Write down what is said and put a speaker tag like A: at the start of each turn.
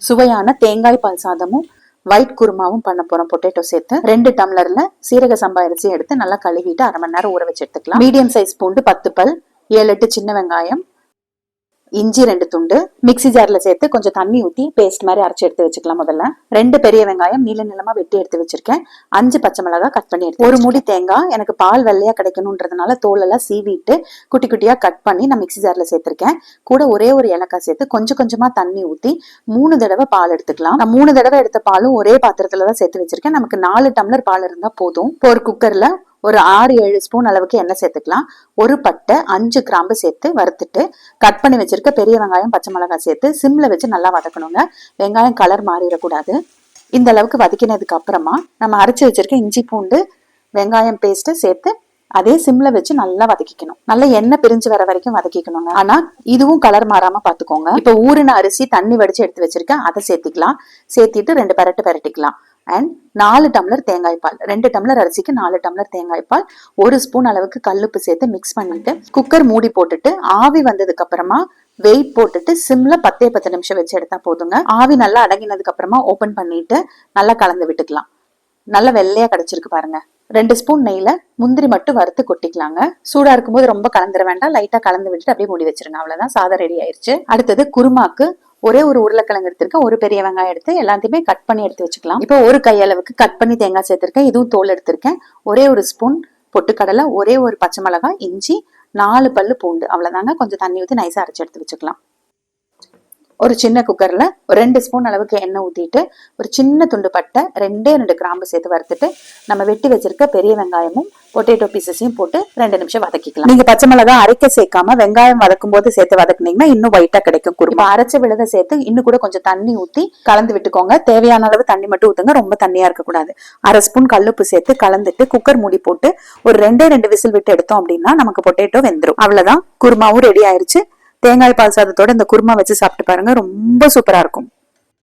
A: சுவையான தேங்காய் பால் சாதமும் ஒயிட் குருமாவும் பண்ண போறோம். பொட்டேட்டோ சேர்த்து 2 டம்ளர்ல சீரக சம்பா அரிசி எடுத்து நல்லா கழுவிட்டு அரை மணி நேரம் ஊற வச்சு எடுத்துக்கலாம். மீடியம் சைஸ் பூண்டு 10 பல், 7-8 சின்ன வெங்காயம், இஞ்சி 2 துண்டு மிக்சி ஜார்ல சேர்த்து கொஞ்சம் தண்ணி ஊத்தி பேஸ்ட் மாதிரி அரைச்சு எடுத்து வச்சுக்கலாம். முதல்ல 2 பெரிய வெங்காயம் நீள நீளமா வெட்டி எடுத்து வச்சிருக்கேன். 5 பச்சை மிளகாய் கட் பண்ணி எடுத்து, ஒரு மூடி தேங்காய், எனக்கு பால் வெள்ளையா கிடைக்கணும்ன்றதுனால தோலெல்லாம் சீவிட்டு குட்டி குட்டியா கட் பண்ணி நான் மிக்சி ஜார்ல சேர்த்திருக்கேன். கூட ஒரே ஒரு ஏலக்காய் சேர்த்து கொஞ்சம் கொஞ்சமா தண்ணி ஊத்தி 3 தடவை பால் எடுத்துக்கலாம். நான் 3 தடவை எடுத்த பாலும் ஒரே பாத்திரத்துலதான் சேர்த்து வச்சிருக்கேன். நமக்கு 4 டம்ளர் பால் இருந்தா போதும். இப்போ ஒரு குக்கர்ல ஒரு 6-7 ஸ்பூன் அளவுக்கு எண்ணெய் சேர்த்துக்கலாம். ஒரு பட்டை 5 கிராம்பு சேர்த்து வறுத்துட்டு கட் பண்ணி வச்சிருக்க பெரிய வெங்காயம் பச்சை மிளகாய் சேர்த்து சிம்ல வச்சு நல்லா வதக்கணுங்க. வெங்காயம் கலர் மாறிடக்கூடாது. இந்த அளவுக்கு வதக்கினதுக்கு அப்புறமா நம்ம அரைச்சு வச்சிருக்க இஞ்சி பூண்டு வெங்காயம் பேஸ்ட் சேர்த்து அதே சிம்ல வச்சு நல்லா வதக்கிக்கணும். நல்லா எண்ணெய் பிரிஞ்சு வர வரைக்கும் வதக்கிக்கணுங்க. ஆனா இதுவும் கலர் மாறாம பாத்துக்கோங்க. இப்ப ஊறின அரிசி தண்ணி வடிச்சு எடுத்து வச்சிருக்கேன், அதை சேர்த்திக்கலாம். சேர்த்திட்டு 2 பெரட்டிக்கலாம். அண்ட் 4 டம்ளர் தேங்காய் பால், 2 டம்ளர் அரிசிக்கு 4 டம்ளர் தேங்காய் பால், 1 ஸ்பூன் அளவுக்கு கல்லுப்பு சேர்த்து மிக்ஸ் பண்ணிட்டு குக்கர் மூடி போட்டுட்டு ஆவி வந்ததுக்கு அப்புறமா வெயிட் போட்டுட்டு சிம்ல 10 நிமிஷம் வச்சு எடுத்தா போதுங்க. ஆவி நல்லா அடங்கினதுக்கு அப்புறமா ஓபன் பண்ணிட்டு நல்லா கலந்து விட்டுக்கலாம். நல்லா வெள்ளையா கிடைச்சிருக்கு பாருங்க. 2 ஸ்பூன் நெய்ல முந்திரி மட்டும் வறுத்து கொட்டிக்கலாங்க. சூடா இருக்கும்போது ரொம்ப கலந்துட வேண்டாம், லைட்டா கலந்து விட்டுட்டு அப்படியே மூடி வச்சிருங்க. அவ்வளவுதான், சாதம் ரெடி ஆயிருச்சு. அடுத்தது குருமாக்கு ஒரே ஒரு உருளைக்கிழங்கு எடுத்திருக்கேன், ஒரு பெரிய வெங்காயம் எடுத்து எல்லாத்தையுமே கட் பண்ணி எடுத்து வச்சுக்கலாம். இப்போ ஒரு கையளவுக்கு கட் பண்ணி தேங்காய் சேர்த்திருக்கேன், இதுவும் தோல் எடுத்திருக்கேன். ஒரே ஒரு ஸ்பூன் பொட்டுக்கடலை, ஒரே ஒரு பச்சை மிளகாய், இஞ்சி, 4 பல்லு பூண்டு, அவ்வளவுதாங்க. கொஞ்சம் தண்ணி ஊற்றி நைஸா அரைச்சு எடுத்து வச்சுக்கலாம். ஒரு சின்ன குக்கர்ல 2 ஸ்பூன் அளவுக்கு எண்ணெய் ஊத்திட்டு ஒரு சின்ன துண்டு பட்டை 2 கிராம்பு சேர்த்து வறுத்துட்டு நம்ம வெட்டி வச்சிருக்க பெரிய வெங்காயமும் பொட்டேட்டோ பீசஸையும் போட்டு 2 நிமிஷம் வதக்கிக்கலாம். நீங்க பச்சை மிளகாய் அரைக்க சேர்க்காம வெங்காயம் வதக்கும் போது சேர்த்து வதக்குனீங்கன்னா இன்னும் ஒயிட்டா கிடைக்கும் குருமா. அரைச்ச விழுத சேர்த்து இன்னும் கூட கொஞ்சம் தண்ணி ஊத்தி கலந்து விட்டுக்கோங்க. தேவையான அளவு தண்ணி மட்டும் ஊத்துங்க, ரொம்ப தண்ணியா இருக்க கூடாது. அரை ஸ்பூன் கல்லுப்பு சேர்த்து கலந்துட்டு குக்கர் மூடி போட்டு ஒரு 2 விசில் விட்டு எடுத்தோம் அப்படின்னா நமக்கு பொட்டேட்டோ வெந்துரும். அவ்வளவுதான், குருமாவும் ரெடி ஆயிருச்சு. தேங்காய் பால் சாதத்தோட இந்த குருமா வச்சு சாப்பிட்டு பாருங்க, ரொம்ப சூப்பரா இருக்கும்.